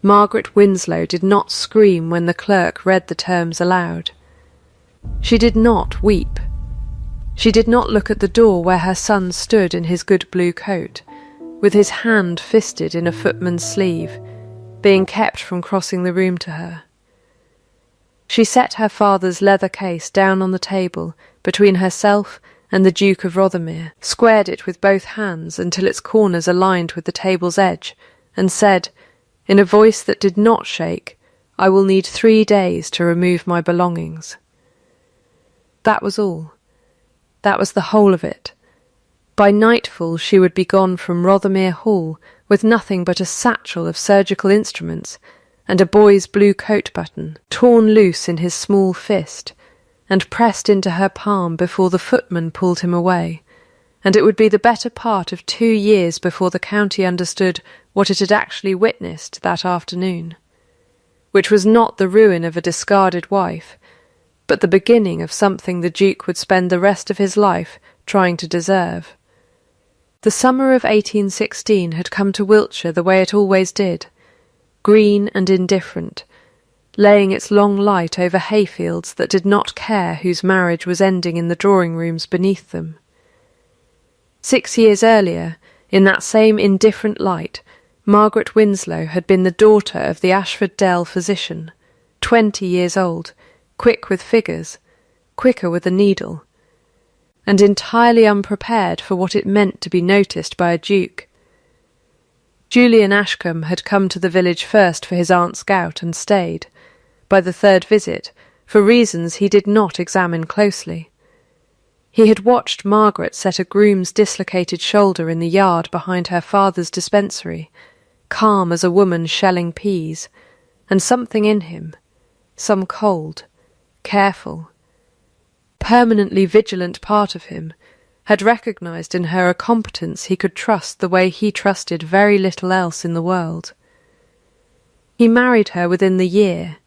Margaret Winslow did not scream when the clerk read the terms aloud. She did not weep. She did not look at the door where her son stood in his good blue coat, with his hand fisted in a footman's sleeve, being kept from crossing the room to her. She set her father's leather case down on the table between herself and the Duke of Rothermere, squared it with both hands until its corners aligned with the table's edge, and said, in a voice that did not shake, "I will need 3 days to remove my belongings." That was all. That was the whole of it. By nightfall she would be gone from Rothermere Hall with nothing but a satchel of surgical instruments and a boy's blue coat button, torn loose in his small fist, and pressed into her palm before the footman pulled him away, and it would be the better part of 2 years before the county understood what it had actually witnessed that afternoon, which was not the ruin of a discarded wife, but the beginning of something the Duke would spend the rest of his life trying to deserve. The summer of 1816 had come to Wiltshire the way it always did, green and indifferent, laying its long light over hayfields that did not care whose marriage was ending in the drawing-rooms beneath them. 6 years earlier, in that same indifferent light, Margaret Winslow had been the daughter of the Ashford Dell physician, 20 years old, quick with figures, quicker with a needle, and entirely unprepared for what it meant to be noticed by a duke. Julian Ashcombe had come to the village first for his aunt's gout and stayed, by the 3rd visit, for reasons he did not examine closely. He had watched Margaret set a groom's dislocated shoulder in the yard behind her father's dispensary, calm as a woman shelling peas, and something in him, some cold, careful, permanently vigilant part of him, had recognised in her a competence he could trust the way he trusted very little else in the world. He married her within the year.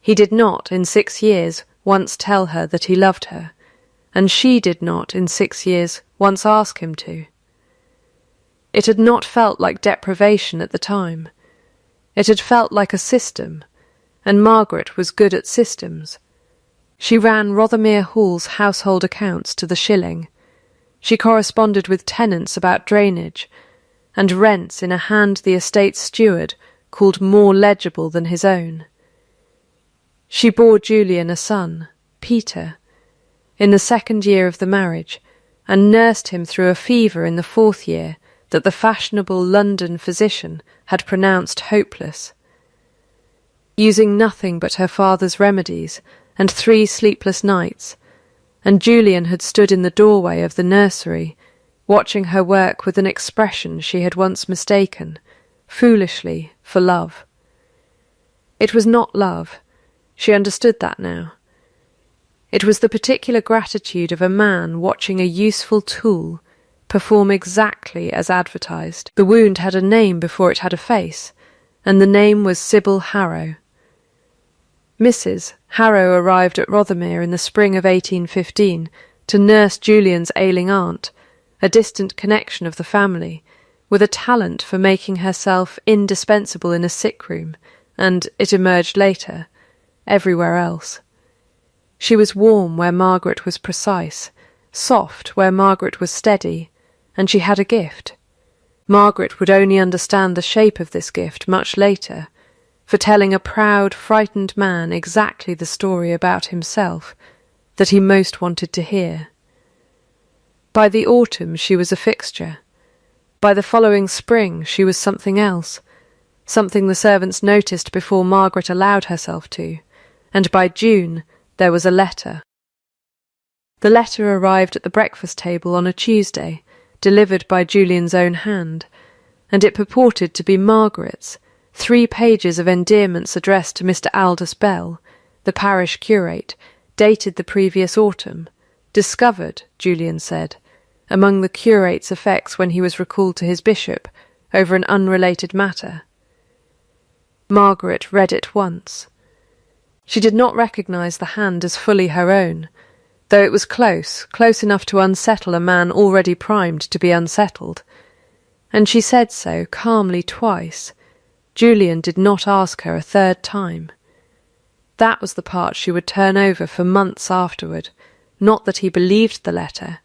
He did not, in 6 years, once tell her that he loved her, and she did not, in 6 years, once ask him to. It had not felt like deprivation at the time. It had felt like a system, and Margaret was good at systems. She ran Rothermere Hall's household accounts to the shilling. She corresponded with tenants about drainage, and rents in a hand the estate's steward called more legible than his own. She bore Julian a son, Peter, in the 2nd year of the marriage, and nursed him through a fever in the 4th year that the fashionable London physician had pronounced hopeless. Using nothing but her father's remedies and 3 sleepless nights, and Julian had stood in the doorway of the nursery, watching her work with an expression she had once mistaken, foolishly, for love. It was not love. She understood that now. It was the particular gratitude of a man watching a useful tool perform exactly as advertised. The wound had a name before it had a face, and the name was Sybil Harrow. Mrs. Harrow arrived at Rothermere in the spring of 1815 to nurse Julian's ailing aunt, a distant connection of the family, with a talent for making herself indispensable in a sick room, and, it emerged later, everywhere else. She was warm where Margaret was precise, soft where Margaret was steady, and she had a gift. Margaret would only understand the shape of this gift much later, for telling a proud, frightened man exactly the story about himself that he most wanted to hear. By the autumn she was a fixture. By the following spring she was something else, something the servants noticed before Margaret allowed herself to, and by June there was a letter. The letter arrived at the breakfast table on a Tuesday, delivered by Julian's own hand, and it purported to be Margaret's, 3 pages of endearments addressed to Mr. Aldous Bell, the parish curate, dated the previous autumn, discovered, Julian said, among the curate's effects when he was recalled to his bishop over an unrelated matter. Margaret read it once. She did not recognise the hand as fully her own, though it was close enough to unsettle a man already primed to be unsettled, and she said so calmly twice, Julian did not ask her a third time. That was the part she would turn over for months afterward, not that he believed the letter,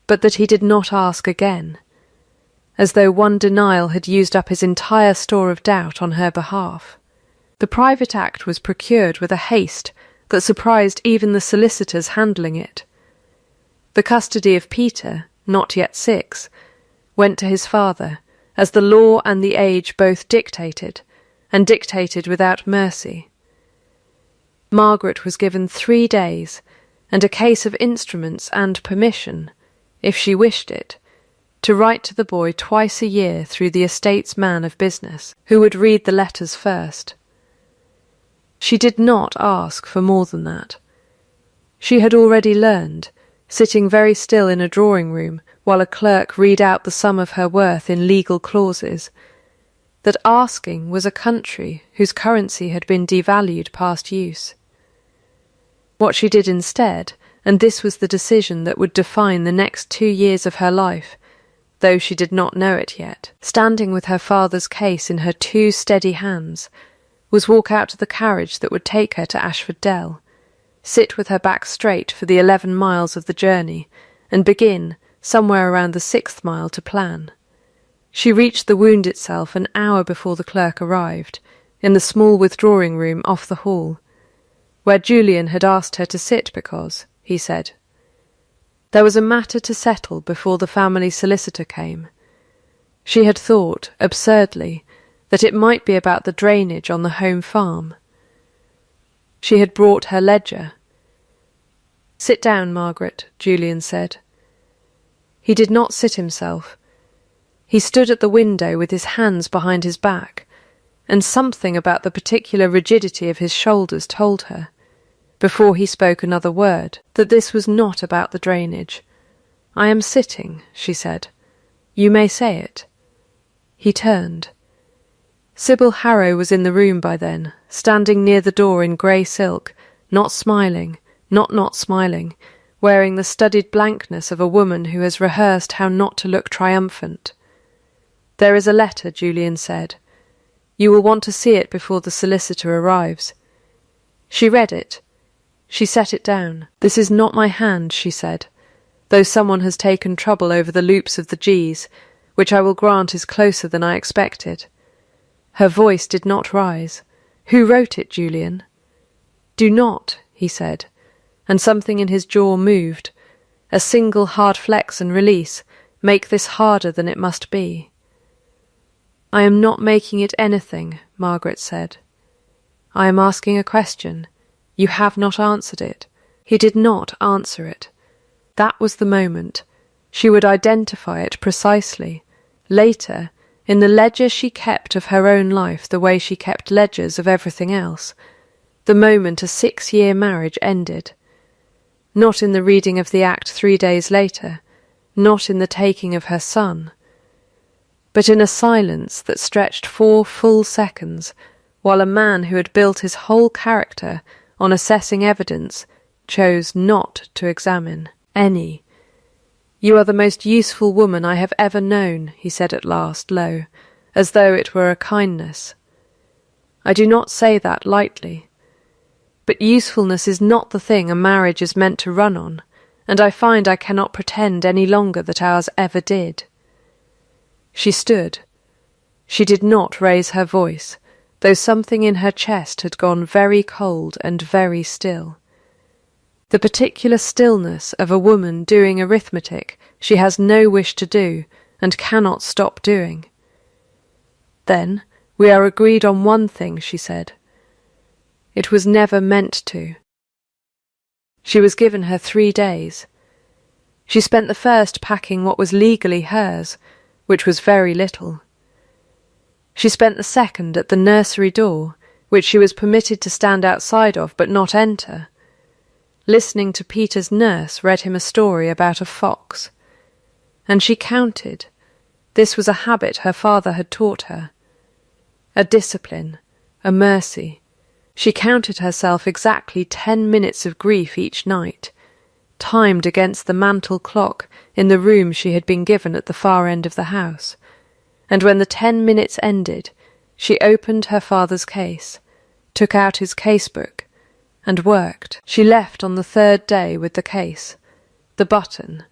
but that he did not ask again, as though one denial had used up his entire store of doubt on her behalf. The private act was procured with a haste that surprised even the solicitors handling it. The custody of Peter, not yet 6, went to his father, as the law and the age both dictated, and dictated without mercy. Margaret was given 3 days, and a case of instruments and permission, if she wished it, to write to the boy twice a year through the estate's man of business, who would read the letters first. She did not ask for more than that. She had already learned, sitting very still in a drawing-room while a clerk read out the sum of her worth in legal clauses, that asking was a country whose currency had been devalued past use. What she did instead, and this was the decision that would define the next 2 years of her life, though she did not know it yet, standing with her father's case in her 2 steady hands, was walk out to the carriage that would take her to Ashford Dell, sit with her back straight for the 11 miles of the journey, and begin, somewhere around the 6th mile, to plan. She reached the wound itself an hour before the clerk arrived, in the small withdrawing room off the hall, where Julian had asked her to sit because, he said, there was a matter to settle before the family solicitor came. She had thought, absurdly, that it might be about the drainage on the home farm. She had brought her ledger. "Sit down, Margaret," Julian said. He did not sit himself. He stood at the window with his hands behind his back, and something about the particular rigidity of his shoulders told her, before he spoke another word, that this was not about the drainage. "I am sitting," she said. "You may say it." He turned. Sybil Harrow was in the room by then, standing near the door in grey silk, not smiling, not smiling, wearing the studied blankness of a woman who has rehearsed how not to look triumphant. "There is a letter," Julian said. "You will want to see it before the solicitor arrives." She read it. She set it down. "This is not my hand," she said, "though someone has taken trouble over the loops of the G's, which I will grant is closer than I expected." Her voice did not rise. "Who wrote it, Julian?" "Do not," he said, and something in his jaw moved. A single hard flex and release, make this harder than it must be. "I am not making it anything," Margaret said. "I am asking a question. You have not answered it." He did not answer it. That was the moment. She would identify it precisely. Later, in the ledger she kept of her own life the way she kept ledgers of everything else, the moment a 6-year marriage ended. Not in the reading of the act 3 days later, not in the taking of her son, but in a silence that stretched 4 full seconds, while a man who had built his whole character on assessing evidence chose not to examine any. "You are the most useful woman I have ever known," he said at last, low, as though it were a kindness. "I do not say that lightly. But usefulness is not the thing a marriage is meant to run on, and I find I cannot pretend any longer that ours ever did." She stood. She did not raise her voice, though something in her chest had gone very cold and very still. The particular stillness of a woman doing arithmetic she has no wish to do and cannot stop doing. "Then we are agreed on one thing," she said. "It was never meant to." She was given her 3 days. She spent the first packing what was legally hers, which was very little. She spent the second at the nursery door, which she was permitted to stand outside of but not enter. Listening to Peter's nurse read him a story about a fox. And she counted. This was a habit her father had taught her. A discipline, a mercy. She counted herself exactly 10 minutes of grief each night, timed against the mantel clock in the room she had been given at the far end of the house, and when the 10 minutes ended, She opened her father's case, took out his casebook, and worked. She left on the third day with the case, the button,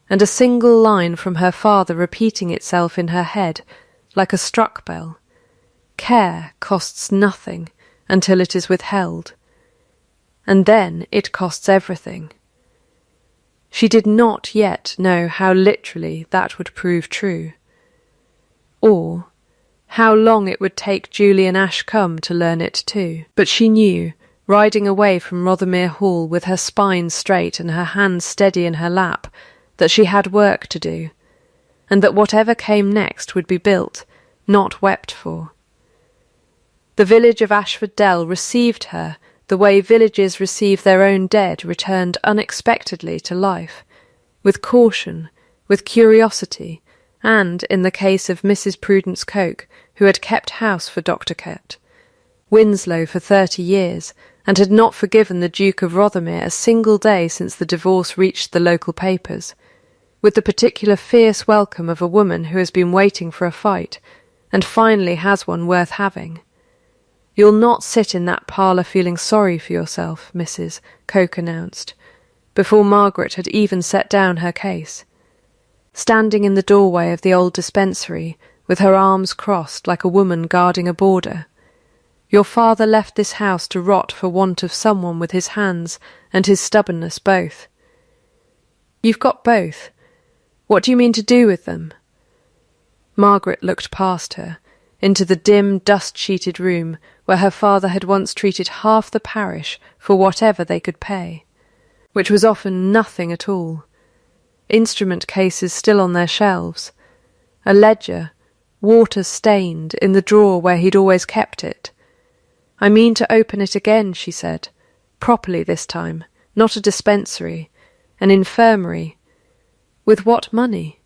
and a single line from her father repeating itself in her head like a struck bell. Care costs nothing until it is withheld, and then it costs everything. She did not yet know how literally that would prove true, or how long it would take Julian Ashcombe to learn it too. But she knew, riding away from Rothermere Hall with her spine straight and her hands steady in her lap, that she had work to do, and that whatever came next would be built, not wept for. The village of Ashford Dell received her the way villages receive their own dead returned unexpectedly to life, with caution, with curiosity, and, in the case of Mrs. Prudence Coke, who had kept house for Dr. Winslow for 30 years, and had not forgiven the Duke of Rothermere a single day since the divorce reached the local papers, with the particular fierce welcome of a woman who has been waiting for a fight, and finally has one worth having. "You'll not sit in that parlour feeling sorry for yourself, Mrs. Coke announced, before Margaret had even set down her case. Standing in the doorway of the old dispensary, with her arms crossed like a woman guarding a border. "Your father left this house to rot for want of someone with his hands and his stubbornness both. You've got both. What do you mean to do with them?" Margaret looked past her, into the dim, dust-sheeted room where her father had once treated half the parish for whatever they could pay, which was often nothing at all. Instrument cases still on their shelves, a ledger, water-stained, in the drawer where he'd always kept it. "I mean to open it again," she said, "properly this time, not a dispensary, an infirmary." "With what money?"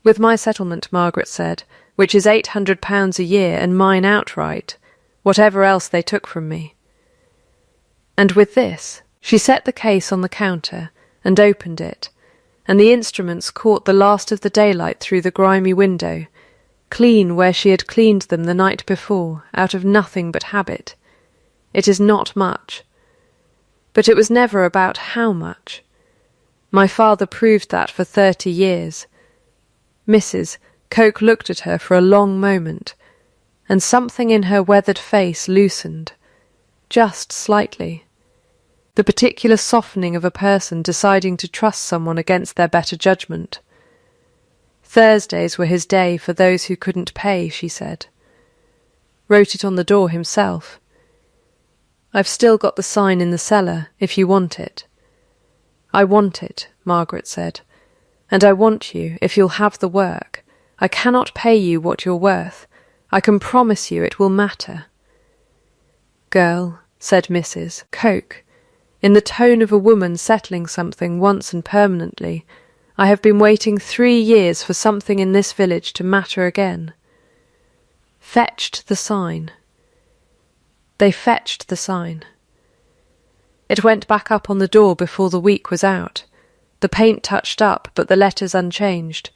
"With my settlement," Margaret said, "which is £800 a year and mine outright, whatever else they took from me." And with this, she set the case on the counter and opened it, and the instruments caught the last of the daylight through the grimy window, clean where she had cleaned them the night before, out of nothing but habit. It is not much. But it was never about how much. My father proved that for 30 years. Mrs. Coke looked at her for a long moment, and something in her weathered face loosened, just slightly. The particular softening of a person deciding to trust someone against their better judgment. Thursdays were his day for those who couldn't pay, she said. Wrote it on the door himself. "I've still got the sign in the cellar, if you want it." "I want it," Margaret said, "and I want you, if you'll have the work. I cannot pay you what you're worth. I can promise you it will matter." "Girl," said Mrs. Coke, in the tone of a woman settling something once and permanently, "I have been waiting 3 years for something in this village to matter again." Fetched the sign. They fetched the sign. It went back up on the door before the week was out, the paint touched up but the letters unchanged.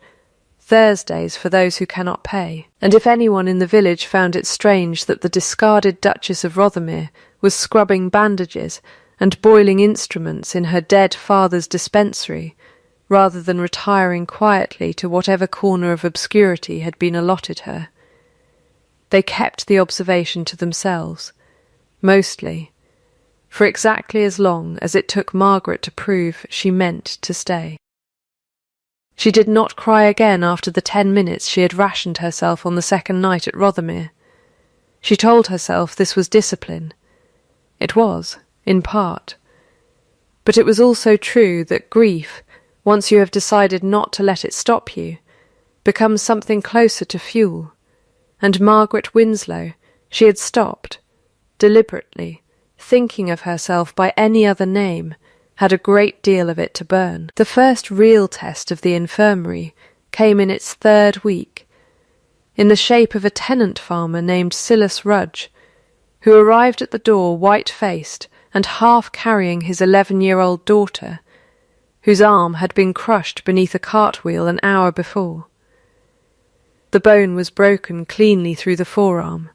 Thursdays for those who cannot pay, and if anyone in the village found it strange that the discarded Duchess of Rothermere was scrubbing bandages and boiling instruments in her dead father's dispensary, rather than retiring quietly to whatever corner of obscurity had been allotted her, they kept the observation to themselves, mostly, for exactly as long as it took Margaret to prove she meant to stay. She did not cry again after the 10 minutes she had rationed herself on the second night at Rothermere. She told herself this was discipline. It was, in part. But it was also true that grief, once you have decided not to let it stop you, becomes something closer to fuel. And Margaret Winslow, she had stopped, deliberately, thinking of herself by any other name, had a great deal of it to burn. The first real test of the infirmary came in its 3rd week, in the shape of a tenant farmer named Silas Rudge, who arrived at the door white-faced and half carrying his 11-year-old daughter, whose arm had been crushed beneath a cartwheel an hour before. The bone was broken cleanly through the forearm,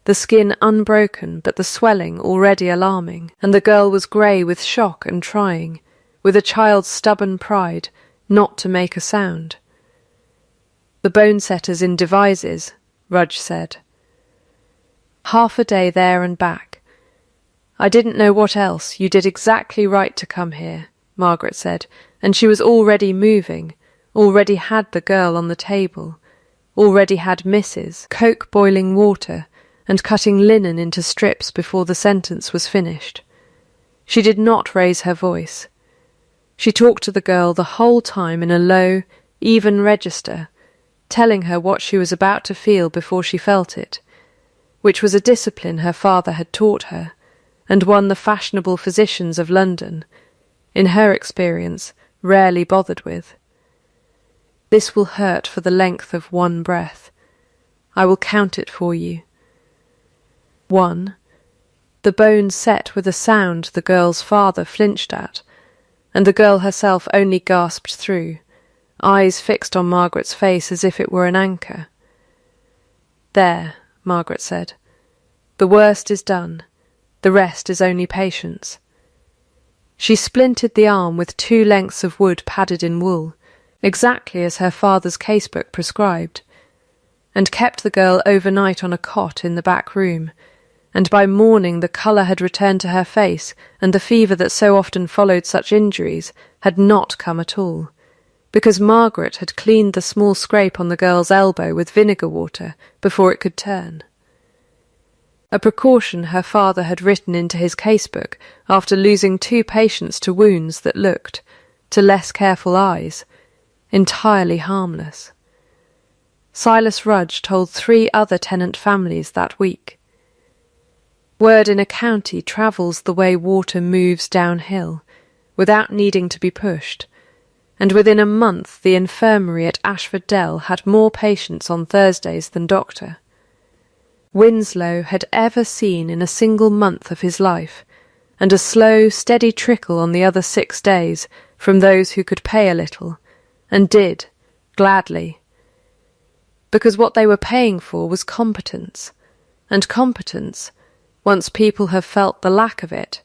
the skin unbroken but the swelling already alarming, and the girl was grey with shock and trying, with a child's stubborn pride, not to make a sound. "The bone setter's in Devizes," Rudge said. "Half a day there and back. I didn't know what else. You did exactly right to come here," Margaret said, and she was already moving, already had the girl on the table, already had Mrs. Coke boiling water and cutting linen into strips before the sentence was finished. She did not raise her voice. She talked to the girl the whole time in a low, even register, telling her what she was about to feel before she felt it, which was a discipline her father had taught her, and one the fashionable physicians of London, in her experience, rarely bothered with. "This will hurt for the length of one breath. I will count it for you. 1. The bone set with a sound the girl's father flinched at, and the girl herself only gasped through, eyes fixed on Margaret's face as if it were an anchor. "There," Margaret said. "The worst is done. The rest is only patience." She splinted the arm with 2 lengths of wood padded in wool, exactly as her father's casebook prescribed, and kept the girl overnight on a cot in the back room, and by morning the colour had returned to her face, and the fever that so often followed such injuries had not come at all, because Margaret had cleaned the small scrape on the girl's elbow with vinegar water before it could turn. A precaution her father had written into his casebook after losing 2 patients to wounds that looked, to less careful eyes, entirely harmless. Silas Rudge told 3 other tenant families that week. Word in a county travels the way water moves downhill, without needing to be pushed, and within a month the infirmary at Ashford Dell had more patients on Thursdays than doctor. Winslow had ever seen in a single month of his life, and a slow, steady trickle on the other 6 days from those who could pay a little, and did, gladly. Because what they were paying for was competence, and competence, once people have felt the lack of it,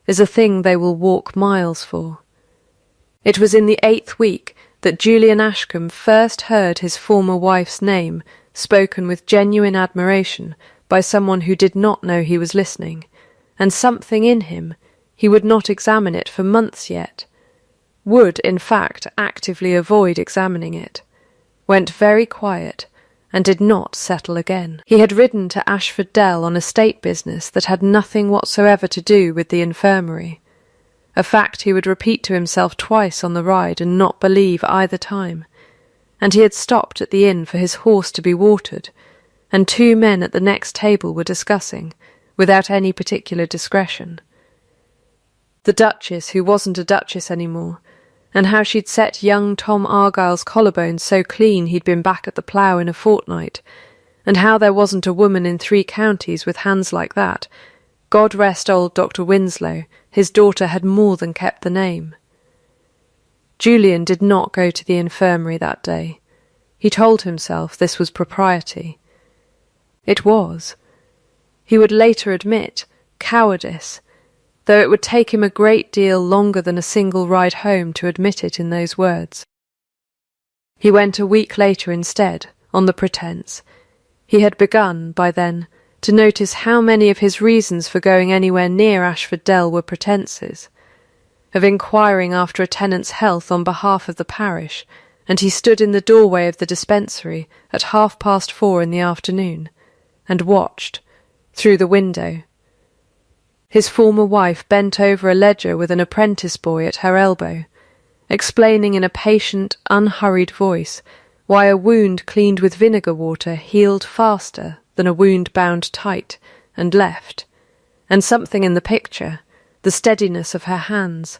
is a thing they will walk miles for. It was in the 8th week that Julian Ashcombe first heard his former wife's name spoken with genuine admiration by someone who did not know he was listening, and something in him, he would not examine it for months yet, would, in fact, actively avoid examining it, went very quiet, and did not settle again. He had ridden to Ashford Dell on estate business that had nothing whatsoever to do with the infirmary, a fact he would repeat to himself twice on the ride and not believe either time, and he had stopped at the inn for his horse to be watered, and 2 men at the next table were discussing, without any particular discretion, the Duchess who wasn't a duchess any more, and how she'd set young Tom Argyle's collarbones so clean he'd been back at the plough in a fortnight, and how there wasn't a woman in 3 counties with hands like that. God rest old Dr. Winslow, his daughter had more than kept the name. Julian did not go to the infirmary that day. He told himself this was propriety. It was. He would later admit cowardice, though it would take him a great deal longer than a single ride home to admit it in those words. He went a week later instead, on the pretence. He had begun, by then, to notice how many of his reasons for going anywhere near Ashford Dell were pretences, of inquiring after a tenant's health on behalf of the parish, and he stood in the doorway of the dispensary at 4:30 in the afternoon, and watched, through the window. His former wife bent over a ledger with an apprentice boy at her elbow, explaining in a patient, unhurried voice why a wound cleaned with vinegar water healed faster than a wound bound tight and left, and something in the picture, the steadiness of her hands,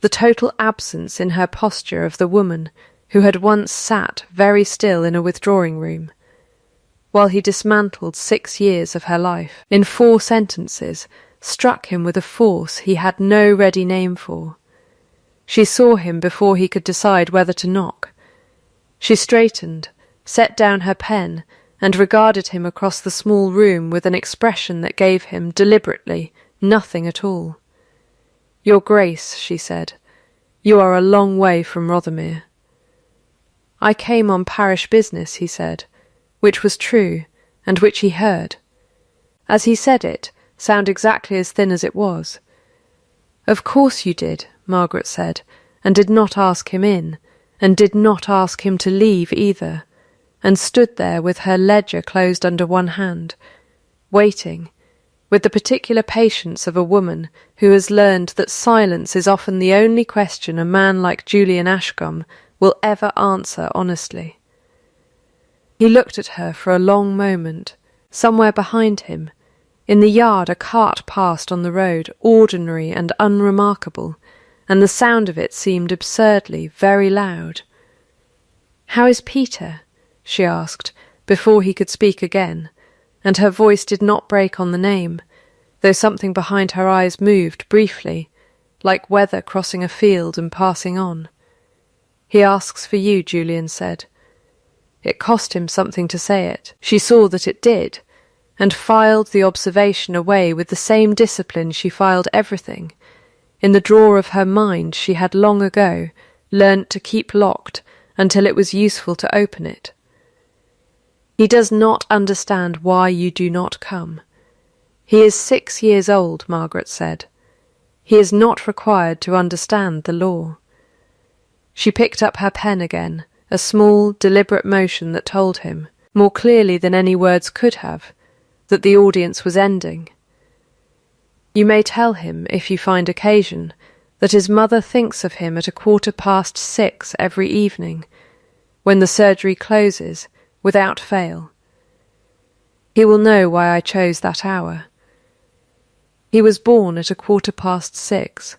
the total absence in her posture of the woman who had once sat very still in a withdrawing room, while he dismantled 6 years of her life, in 4 sentences, struck him with a force he had no ready name for. She saw him before he could decide whether to knock. She straightened, set down her pen, and regarded him across the small room with an expression that gave him, deliberately, nothing at all. "Your Grace," she said, "you are a long way from Rothermere." "I came on parish business," he said, which was true, and which he heard. As he said it, sound exactly as thin as it was. "Of course you did," Margaret said, and did not ask him in, and did not ask him to leave either, and stood there with her ledger closed under one hand, waiting, with the particular patience of a woman who has learned that silence is often the only question a man like Julian Ashcombe will ever answer honestly. He looked at her for a long moment. Somewhere behind him, in the yard, a cart passed on the road, ordinary and unremarkable, and the sound of it seemed absurdly very loud. "How is Peter?" she asked, before he could speak again, and her voice did not break on the name, though something behind her eyes moved briefly, like weather crossing a field and passing on. "He asks for you," Julian said. It cost him something to say it. She saw that it did, and filed the observation away with the same discipline she filed everything. In the drawer of her mind she had long ago learnt to keep locked until it was useful to open it. "He does not understand why you do not come. He is 6 years old," Margaret said. "He is not required to understand the law." She picked up her pen again, a small, deliberate motion that told him, more clearly than any words could have, that the audience was ending. "You may tell him, if you find occasion, that his mother thinks of him at 6:15 every evening, when the surgery closes, without fail. He will know why I chose that hour. He was born at 6:15.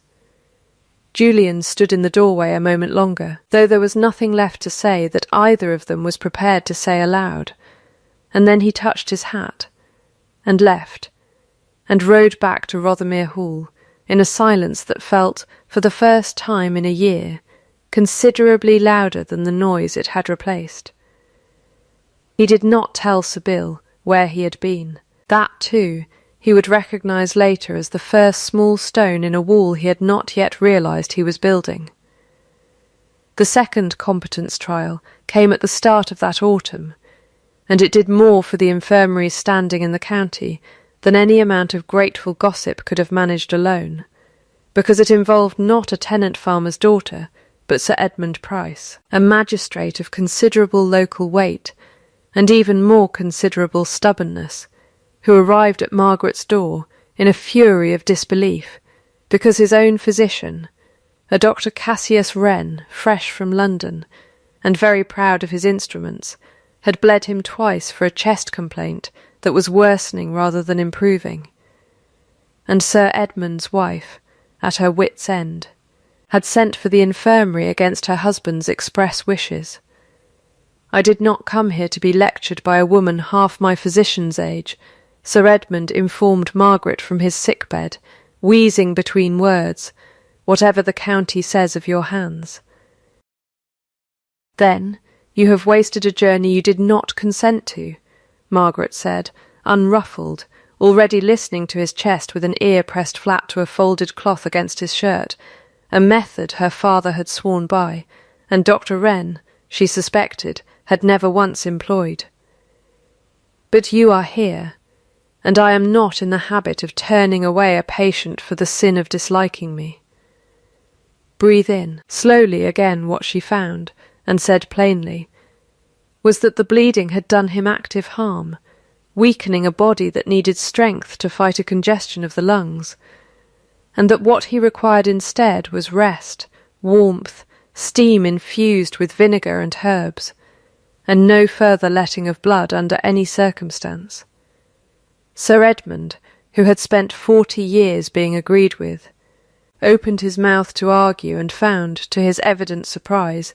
Julian stood in the doorway a moment longer, though there was nothing left to say that either of them was prepared to say aloud, and then he touched his hat, and left, and rode back to Rothermere Hall, in a silence that felt, for the first time in a year, considerably louder than the noise it had replaced. He did not tell Sybil where he had been. That, too, he would recognise later as the first small stone in a wall he had not yet realised he was building. The second competence trial came at the start of that autumn, and it did more for the infirmary's standing in the county than any amount of grateful gossip could have managed alone, because it involved not a tenant farmer's daughter, but Sir Edmund Price, a magistrate of considerable local weight, and even more considerable stubbornness, who arrived at Margaret's door in a fury of disbelief, because his own physician, a Dr. Cassius Wren, fresh from London, and very proud of his instruments, had bled him twice for a chest complaint that was worsening rather than improving. And Sir Edmund's wife, at her wits' end, had sent for the infirmary against her husband's express wishes. "I did not come here to be lectured by a woman half my physician's age," Sir Edmund informed Margaret from his sick-bed, wheezing between words, "whatever the county says of your hands." "Then you have wasted a journey you did not consent to," Margaret said, unruffled, already listening to his chest with an ear pressed flat to a folded cloth against his shirt, a method her father had sworn by, and Dr. Wren, she suspected, had never once employed. "But you are here, and I am not in the habit of turning away a patient for the sin of disliking me." Breathe in, slowly again what she found, and said plainly, was that the bleeding had done him active harm, weakening a body that needed strength to fight a congestion of the lungs, and that what he required instead was rest, warmth, steam infused with vinegar and herbs, and no further letting of blood under any circumstance. Sir Edmund, who had spent 40 years being agreed with, opened his mouth to argue and found, to his evident surprise,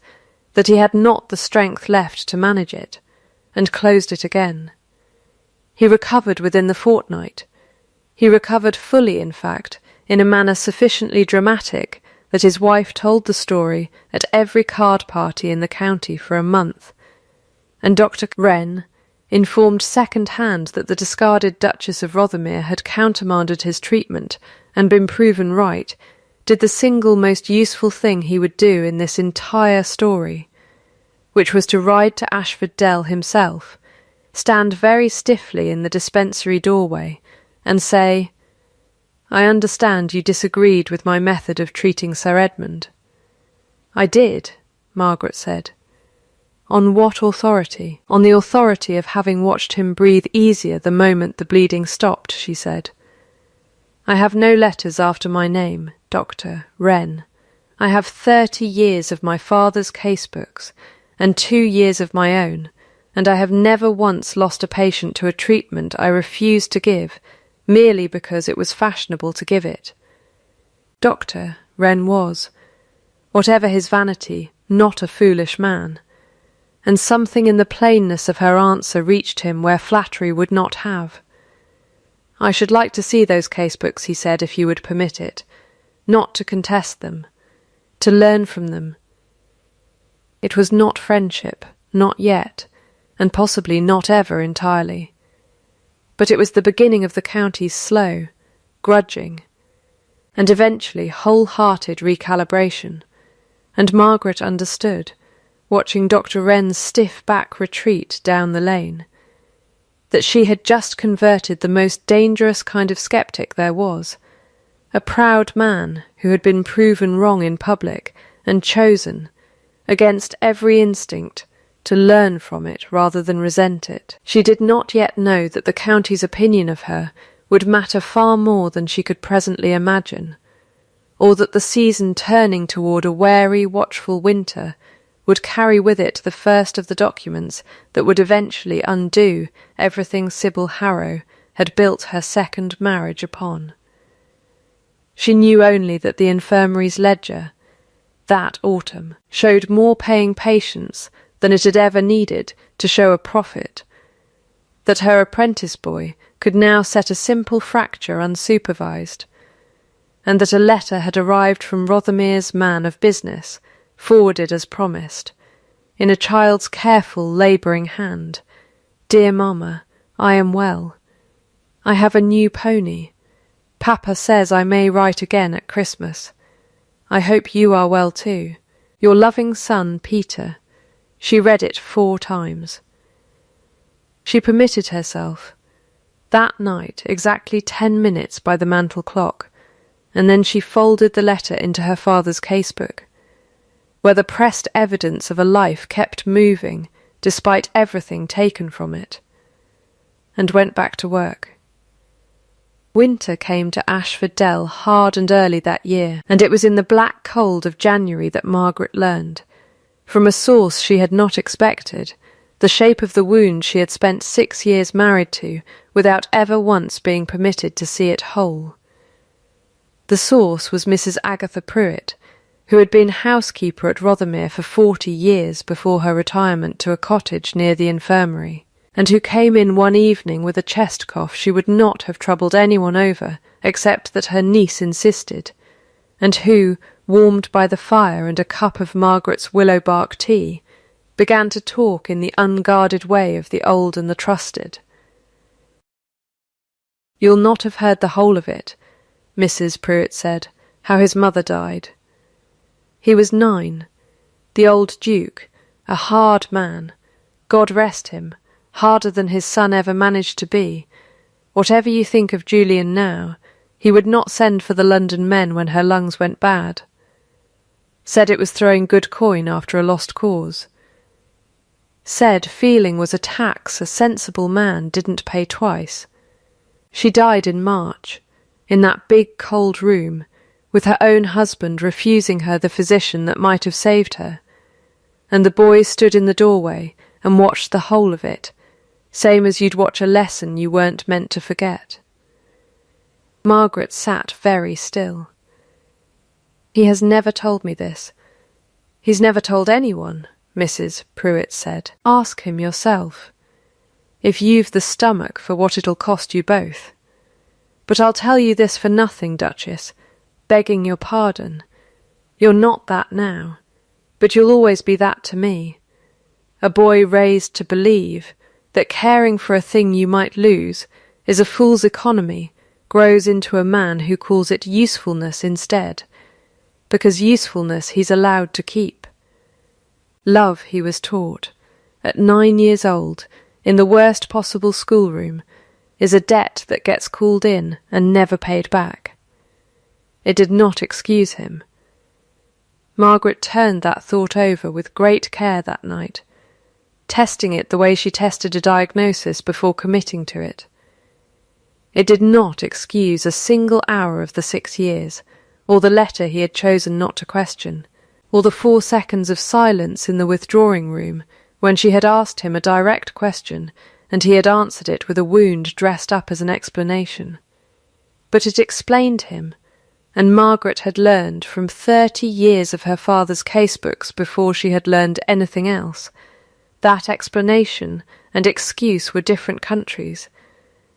that he had not the strength left to manage it, and closed it again. He recovered within the fortnight. He recovered fully, in fact, in a manner sufficiently dramatic that his wife told the story at every card party in the county for a month, and Dr. Wren, informed second-hand that the discarded Duchess of Rothermere had countermanded his treatment and been proven right, did the single most useful thing he would do in this entire story, which was to ride to Ashford Dell himself, stand very stiffly in the dispensary doorway, and say, "I understand you disagreed with my method of treating Sir Edmund." "I did," Margaret said. "On what authority?" "On the authority of having watched him breathe easier the moment the bleeding stopped," she said. "I have no letters after my name, Dr. Wren. I have 30 years of my father's casebooks, and 2 years of my own, and I have never once lost a patient to a treatment I refused to give, merely because it was fashionable to give it." Dr. Wren was, whatever his vanity, not a foolish man, and something in the plainness of her answer reached him where flattery would not have. "I should like to see those casebooks," he said, "if you would permit it, not to contest them, to learn from them." It was not friendship, not yet, and possibly not ever entirely. But it was the beginning of the county's slow, grudging, and eventually whole-hearted recalibration, and Margaret understood, watching Dr. Wren's stiff-back retreat down the lane, that she had just converted the most dangerous kind of sceptic there was, a proud man who had been proven wrong in public and chosen, against every instinct, to learn from it rather than resent it. She did not yet know that the county's opinion of her would matter far more than she could presently imagine, or that the season turning toward a wary, watchful winter would carry with it the first of the documents that would eventually undo everything Sybil Harrow had built her second marriage upon. She knew only that the infirmary's ledger, that autumn, showed more paying patients than it had ever needed to show a profit, that her apprentice boy could now set a simple fracture unsupervised, and that a letter had arrived from Rothermere's man of business, forwarded as promised, in a child's careful, labouring hand. "Dear Mamma, I am well. I have a new pony. Papa says I may write again at Christmas. I hope you are well too. Your loving son, Peter." She read it 4 times. She permitted herself, that night, exactly 10 minutes by the mantel clock, and then she folded the letter into her father's casebook, where the pressed evidence of a life kept moving despite everything taken from it, and went back to work. Winter came to Ashford Dell hard and early that year, and it was in the black cold of January that Margaret learned, from a source she had not expected, the shape of the wound she had spent 6 years married to without ever once being permitted to see it whole. The source was Mrs. Agatha Pruitt, who had been housekeeper at Rothermere for 40 years before her retirement to a cottage near the infirmary, and who came in one evening with a chest cough she would not have troubled anyone over except that her niece insisted, and who, warmed by the fire and a cup of Margaret's willow-bark tea, began to talk in the unguarded way of the old and the trusted. "You'll not have heard the whole of it," Mrs. Pruitt said, "how his mother died. He was 9, the old Duke, a hard man, God rest him, harder than his son ever managed to be. Whatever you think of Julian now, he would not send for the London men when her lungs went bad. Said it was throwing good coin after a lost cause. Said feeling was a tax a sensible man didn't pay twice. She died in March, in that big cold room, with her own husband refusing her the physician that might have saved her, and the boy stood in the doorway and watched the whole of it, same as you'd watch a lesson you weren't meant to forget." Margaret sat very still. "He has never told me this. He's never told anyone," Mrs. Pruitt said. "Ask him yourself, if you've the stomach for what it'll cost you both. But I'll tell you this for nothing, Duchess, begging your pardon. You're not that now, but you'll always be that to me. a boy raised to believe that caring for a thing you might lose is a fool's economy, grows into a man who calls it usefulness instead, because usefulness he's allowed to keep. Love, he was taught, at 9 years old, in the worst possible schoolroom, is a debt that gets called in and never paid back. It did not excuse him. Margaret turned that thought over with great care that night, testing it the way she tested a diagnosis before committing to it. It did not excuse a single hour of the 6 years, or the letter he had chosen not to question, or the 4 seconds of silence in the withdrawing room when she had asked him a direct question and he had answered it with a wound dressed up as an explanation. But it explained him, and Margaret had learned from 30 years of her father's casebooks before she had learned anything else. That explanation and excuse were different countries,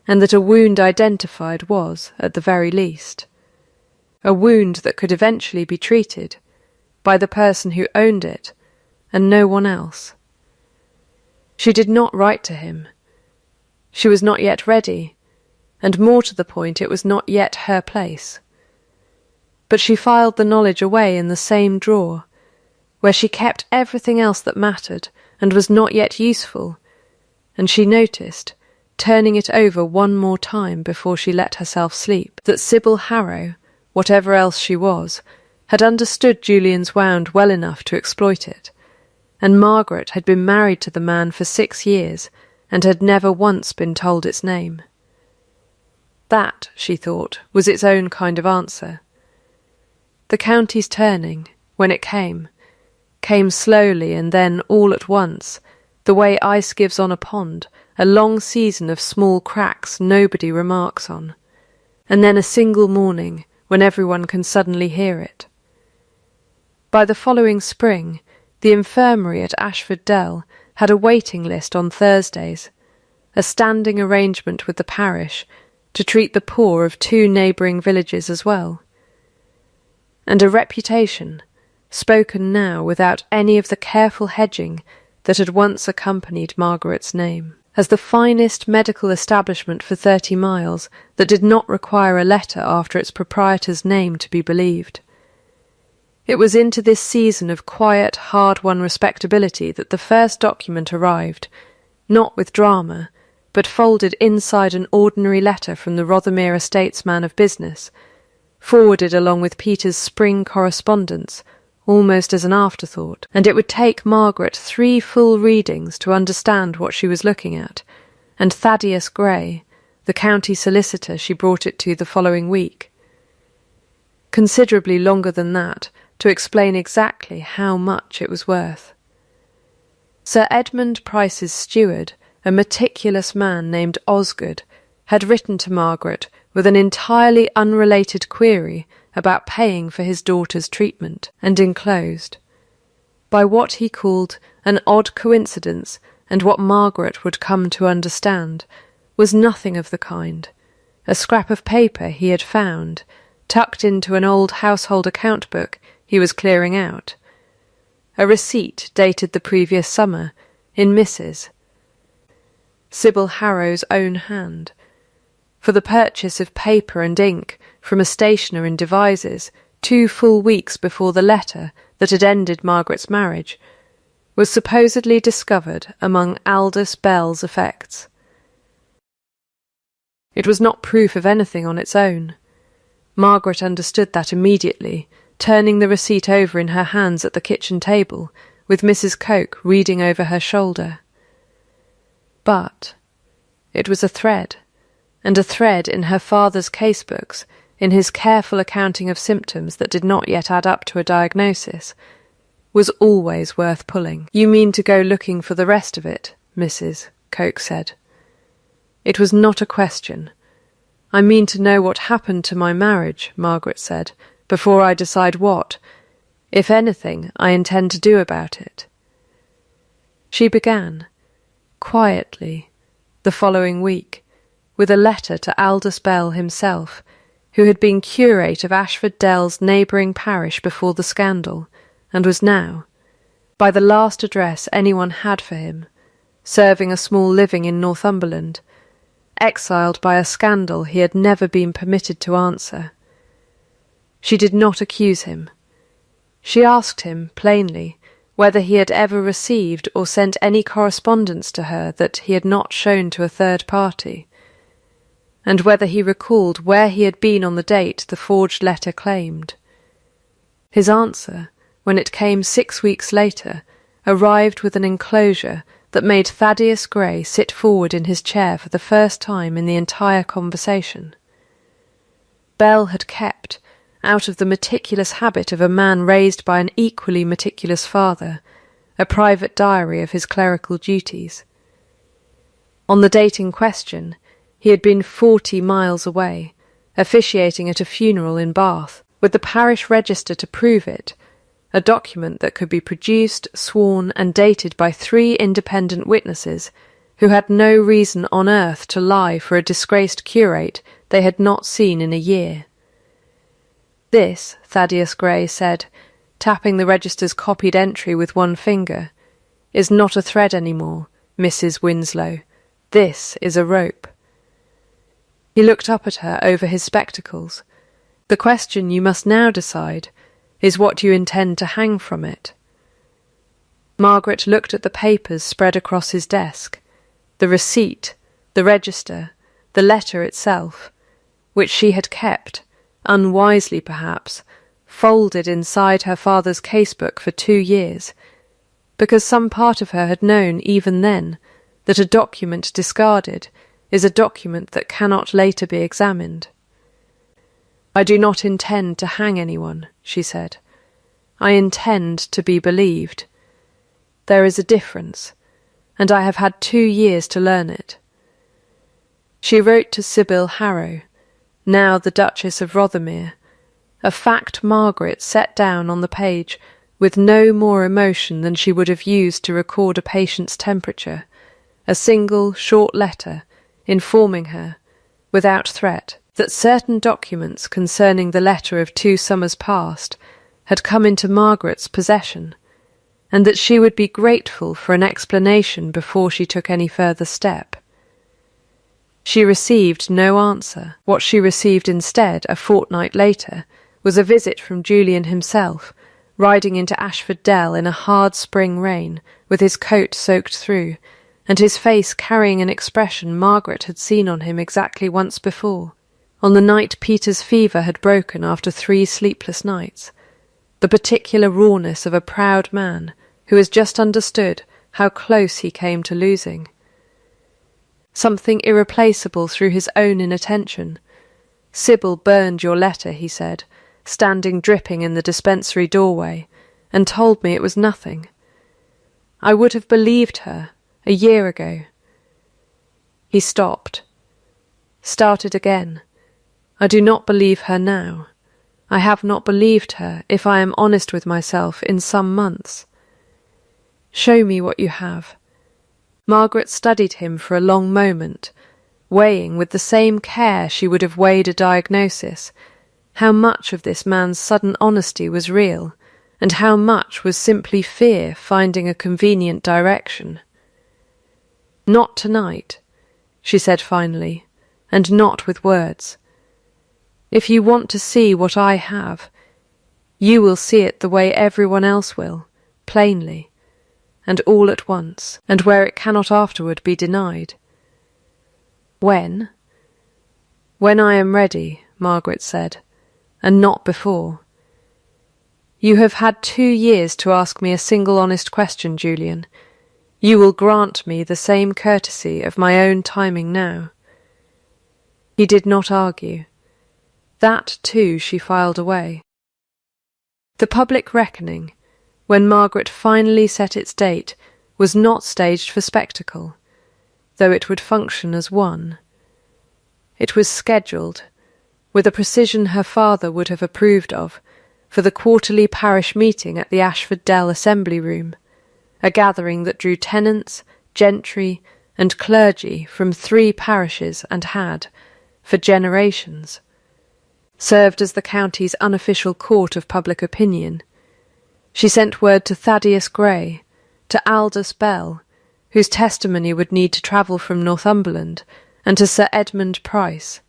and that a wound identified was, at the very least, a wound that could eventually be treated by the person who owned it and no one else. She did not write to him. She was not yet ready, and more to the point, it was not yet her place. But she filed the knowledge away in the same drawer, where she kept everything else that mattered and was not yet useful, and she noticed, turning it over one more time before she let herself sleep, that Sybil Harrow, whatever else she was, had understood Julian's wound well enough to exploit it, and Margaret had been married to the man for 6 years and had never once been told its name. That, she thought, was its own kind of answer. The county's turning, when it came slowly and then all at once, the way ice gives on a pond, a long season of small cracks nobody remarks on, and then a single morning when everyone can suddenly hear it. By the following spring, the infirmary at Ashford Dell had a waiting list on Thursdays, a standing arrangement with the parish to treat the poor of 2 neighbouring villages as well, and a reputation, spoken now without any of the careful hedging that had once accompanied Margaret's name, as the finest medical establishment for 30 miles that did not require a letter after its proprietor's name to be believed. It was into this season of quiet, hard-won respectability that the first document arrived, not with drama, but folded inside an ordinary letter from the Rothermere estate's man of business, forwarded along with Peter's spring correspondence, almost as an afterthought, and it would take Margaret 3 full readings to understand what she was looking at, and Thaddeus Gray, the county solicitor, she brought it to the following week. Considerably longer than that, to explain exactly how much it was worth. Sir Edmund Price's steward, a meticulous man named Osgood, had written to Margaret with an entirely unrelated query about paying for his daughter's treatment, and enclosed, by what he called an odd coincidence and what Margaret would come to understand, was nothing of the kind, a scrap of paper he had found, tucked into an old household account book he was clearing out, a receipt dated the previous summer, in Mrs. Sybil Harrow's own hand, for the purchase of paper and ink from a stationer in Devizes 2 full weeks before the letter that had ended Margaret's marriage was supposedly discovered among Aldous Bell's effects. It was not proof of anything on its own. Margaret understood that immediately, turning the receipt over in her hands at the kitchen table, with Mrs. Coke reading over her shoulder. But it was a thread, and a thread in her father's casebooks, in his careful accounting of symptoms that did not yet add up to a diagnosis, was always worth pulling. "You mean to go looking for the rest of it?" Mrs. Coke said. "It was not a question. I mean to know what happened to my marriage," Margaret said, "before I decide what, if anything, I intend to do about it." She began, quietly, the following week, with a letter to Aldous Bell himself, who had been curate of Ashford Dell's neighbouring parish before the scandal, and was now, by the last address anyone had for him, serving a small living in Northumberland, exiled by a scandal he had never been permitted to answer. She did not accuse him. She asked him, plainly, whether he had ever received or sent any correspondence to her that he had not shown to a third party, and whether he recalled where he had been on the date the forged letter claimed. His answer, when it came 6 weeks later, arrived with an enclosure that made Thaddeus Grey sit forward in his chair for the first time in the entire conversation. Bell had kept, out of the meticulous habit of a man raised by an equally meticulous father, a private diary of his clerical duties. On the date in question, he had been 40 miles away, officiating at a funeral in Bath, with the parish register to prove it, a document that could be produced, sworn, and dated by 3 independent witnesses who had no reason on earth to lie for a disgraced curate they had not seen in a year. This, Thaddeus Grey said, tapping the register's copied entry with one finger, is not a thread any more, Mrs. Winslow. This is a rope. He looked up at her over his spectacles. The question you must now decide is what you intend to hang from it. Margaret looked at the papers spread across his desk, the receipt, the register, the letter itself, which she had kept, unwisely perhaps, folded inside her father's casebook for 2 years, because some part of her had known even then that a document discarded is a document that cannot later be examined. "I do not intend to hang anyone," she said. "I intend to be believed. There is a difference, and I have had 2 years to learn it." She wrote to Sybil Harrow, now the Duchess of Rothermere, a fact Margaret set down on the page with no more emotion than she would have used to record a patient's temperature, a single short letter informing her, without threat, that certain documents concerning the letter of 2 summers past had come into Margaret's possession, and that she would be grateful for an explanation before she took any further step. She received no answer. What she received instead, a fortnight later, was a visit from Julian himself, riding into Ashford Dell in a hard spring rain, with his coat soaked through, and his face carrying an expression Margaret had seen on him exactly once before, on the night Peter's fever had broken after 3 sleepless nights, the particular rawness of a proud man who has just understood how close he came to losing. Something irreplaceable through his own inattention. "Sybil burned your letter," he said, standing dripping in the dispensary doorway, "and told me it was nothing. I would have believed her a year ago." He stopped, started again. "I do not believe her now. I have not believed her, if I am honest with myself, in some months." "Show me what you have." Margaret studied him for a long moment, weighing with the same care she would have weighed a diagnosis how much of this man's sudden honesty was real, and how much was simply fear finding a convenient direction. "Not tonight," she said finally, "and not with words. If you want to see what I have, you will see it the way everyone else will, plainly, and all at once, and where it cannot afterward be denied." "When?" "When I am ready," Margaret said, "and not before. You have had 2 years to ask me a single honest question, Julian. You will grant me the same courtesy of my own timing now." He did not argue. That, too, she filed away. The public reckoning, when Margaret finally set its date, was not staged for spectacle, though it would function as one. It was scheduled, with a precision her father would have approved of, for the quarterly parish meeting at the Ashford Dell Assembly Room, a gathering that drew tenants, gentry, and clergy from 3 parishes and had, for generations, served as the county's unofficial court of public opinion. She sent word to Thaddeus Grey, to Aldous Bell, whose testimony would need to travel from Northumberland, and to Sir Edmund Price,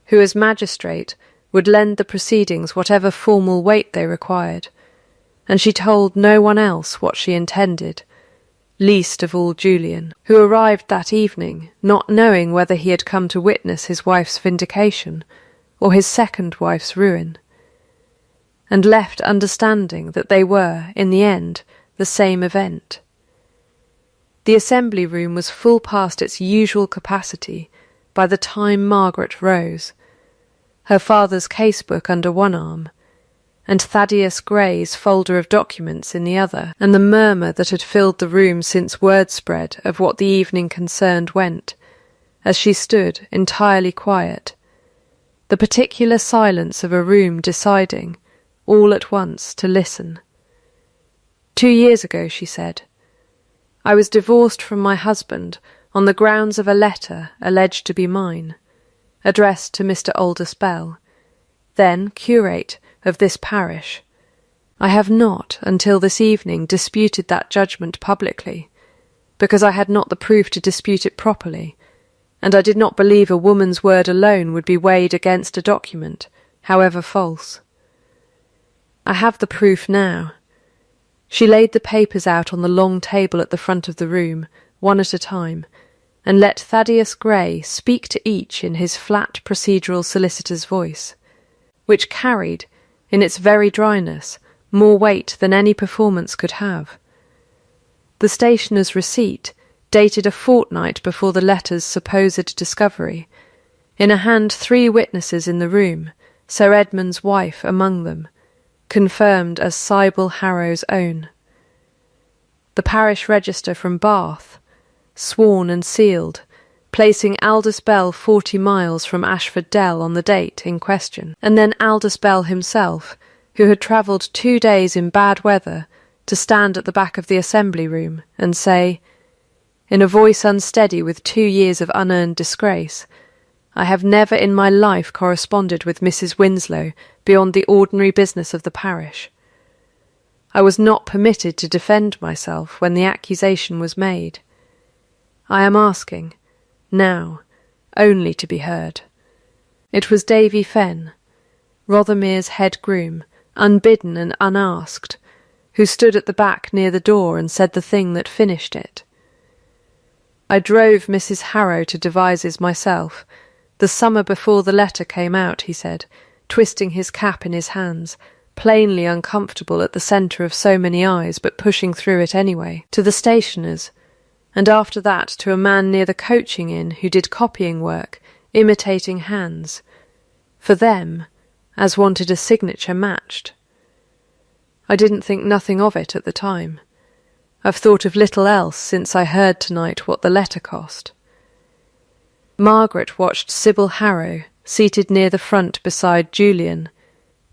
who as magistrate would lend the proceedings whatever formal weight they required, and she told no one else what she intended, least of all Julian, who arrived that evening not knowing whether he had come to witness his wife's vindication or his second wife's ruin, and left understanding that they were, in the end, the same event. The assembly room was full past its usual capacity by the time Margaret rose, her father's casebook under one arm, and Thaddeus Gray's folder of documents in the other, and the murmur that had filled the room since word spread of what the evening concerned went, as she stood entirely quiet, the particular silence of a room deciding, all at once, to listen. 2 years ago, she said, I was divorced from my husband on the grounds of a letter alleged to be mine, addressed to Mr. Aldous Bell, then curate of this parish. I have not, until this evening, disputed that judgment publicly, because I had not the proof to dispute it properly, and I did not believe a woman's word alone would be weighed against a document, however false. I have the proof now. She laid the papers out on the long table at the front of the room, one at a time, and let Thaddeus Grey speak to each in his flat procedural solicitor's voice, which carried, in its very dryness, more weight than any performance could have. The stationer's receipt, dated a fortnight before the letter's supposed discovery, in a hand 3 witnesses in the room, Sir Edmund's wife among them, confirmed as Sybil Harrow's own. The parish register from Bath, sworn and sealed, placing Aldous Bell 40 miles from Ashford Dell on the date in question, and then Aldous Bell himself, who had travelled 2 days in bad weather to stand at the back of the assembly room and say, in a voice unsteady with 2 years of unearned disgrace, I have never in my life corresponded with Mrs. Winslow beyond the ordinary business of the parish. I was not permitted to defend myself when the accusation was made. I am asking, now, only to be heard. It was Davy Fenn, Rothermere's head groom, unbidden and unasked, who stood at the back near the door and said the thing that finished it. I drove Mrs. Harrow to Devizes myself, the summer before the letter came out, he said, twisting his cap in his hands, plainly uncomfortable at the centre of so many eyes, but pushing through it anyway, to the stationer's, and after that to a man near the coaching inn who did copying work, imitating hands, for them, as wanted a signature matched. I didn't think nothing of it at the time. I've thought of little else since I heard tonight what the letter cost. Margaret watched Sybil Harrow, seated near the front beside Julian,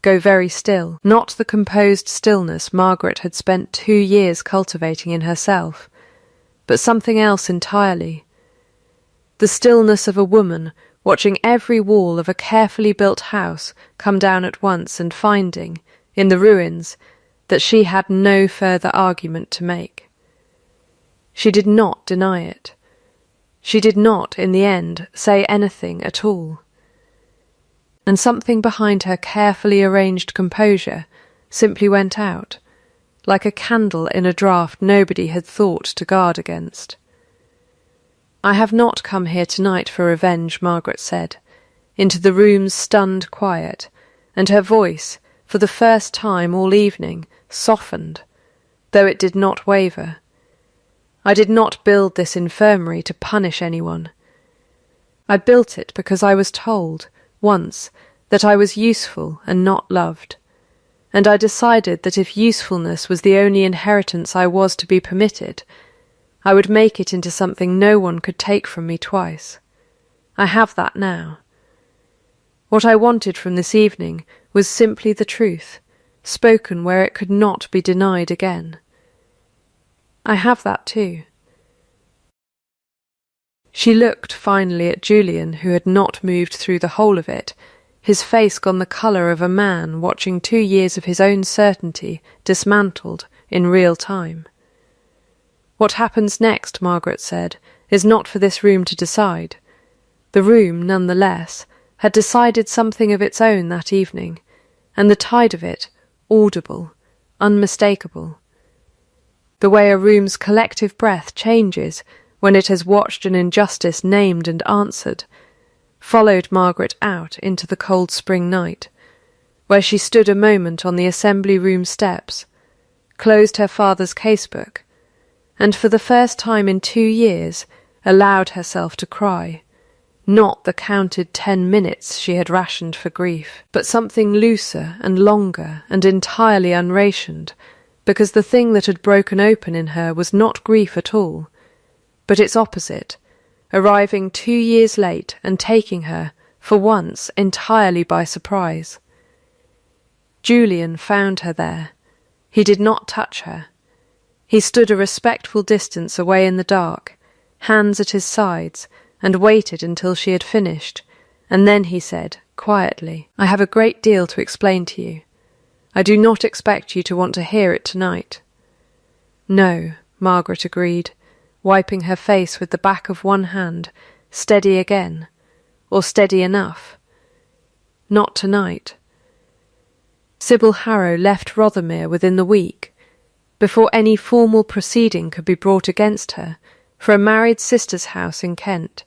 go very still, not the composed stillness Margaret had spent 2 years cultivating in herself, but something else entirely. The stillness of a woman watching every wall of a carefully built house come down at once and finding, in the ruins, that she had no further argument to make. She did not deny it. She did not, in the end, say anything at all. And something behind her carefully arranged composure simply went out, like a candle in a draught nobody had thought to guard against. I have not come here tonight for revenge, Margaret said, into the room's stunned quiet, and her voice, for the first time all evening, softened, though it did not waver. I did not build this infirmary to punish anyone. I built it because I was told, once, that I was useful and not loved, and I decided that if usefulness was the only inheritance I was to be permitted, I would make it into something no one could take from me twice. I have that now. What I wanted from this evening was simply the truth, spoken where it could not be denied again. I have that too. She looked finally at Julian, who had not moved through the whole of it, his face gone the colour of a man watching 2 years of his own certainty dismantled in real time. "What happens next," Margaret said, "is not for this room to decide." The room, none the less, had decided something of its own that evening, and the tide of it, audible, unmistakable. The way a room's collective breath changes when it has watched an injustice named and answered, followed Margaret out into the cold spring night, where she stood a moment on the assembly room steps, closed her father's casebook, and for the first time in 2 years allowed herself to cry, not the counted 10 minutes she had rationed for grief, but something looser and longer and entirely unrationed, because the thing that had broken open in her was not grief at all, but its opposite, arriving 2 years late and taking her, for once, entirely by surprise. Julian found her there. He did not touch her. He stood a respectful distance away in the dark, hands at his sides, and waited until she had finished, and then he said, quietly, "I have a great deal to explain to you. I do not expect you to want to hear it tonight." "No," Margaret agreed, wiping her face with the back of one hand, steady again, or steady enough. "Not tonight." Sybil Harrow left Rothermere within the week, before any formal proceeding could be brought against her, for a married sister's house in Kent.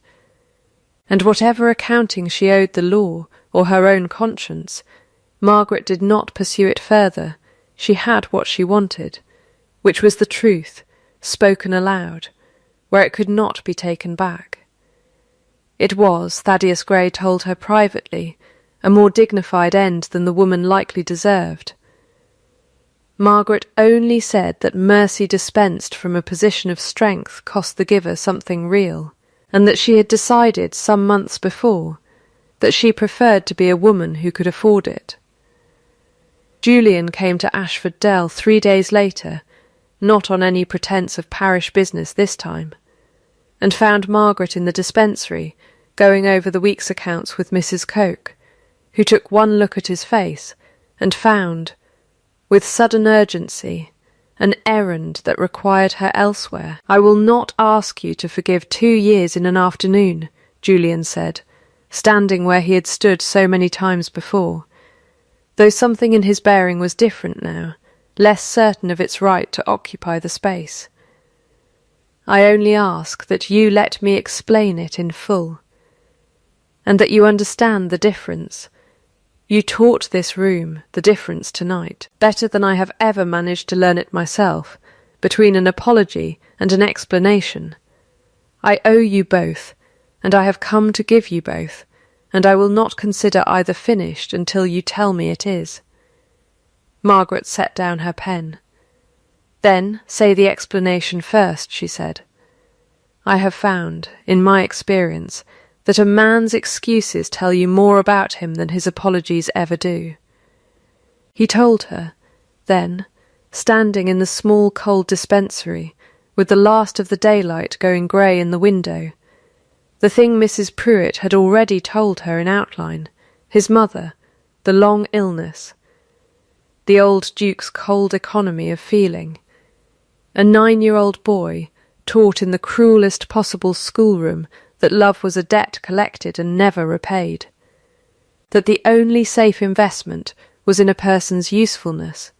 And whatever accounting she owed the law or her own conscience, Margaret did not pursue it further. She had what she wanted, which was the truth, spoken aloud, where it could not be taken back. It was, Thaddeus Grey told her privately, a more dignified end than the woman likely deserved. Margaret only said that mercy dispensed from a position of strength cost the giver something real, and that she had decided some months before that she preferred to be a woman who could afford it. Julian came to Ashford Dell 3 days later, not on any pretence of parish business this time, and found Margaret in the dispensary, going over the week's accounts with Mrs. Coke, who took one look at his face and found, with sudden urgency, an errand that required her elsewhere. "I will not ask you to forgive 2 years in an afternoon," Julian said, standing where he had stood so many times before, though something in his bearing was different now, less certain of its right to occupy the space. "I only ask that you let me explain it in full, and that you understand the difference. You taught this room the difference tonight, better than I have ever managed to learn it myself, between an apology and an explanation. I owe you both, and I have come to give you both, and I will not consider either finished until you tell me it is." Margaret set down her pen. "Then say the explanation first," she said. "I have found, in my experience, that a man's excuses tell you more about him than his apologies ever do." He told her, then, standing in the small cold dispensary, with the last of the daylight going grey in the window, the thing Mrs. Pruitt had already told her in outline, his mother, the long illness, the old Duke's cold economy of feeling, a 9-year-old boy taught in the cruellest possible schoolroom that love was a debt collected and never repaid, that the only safe investment was in a person's usefulness,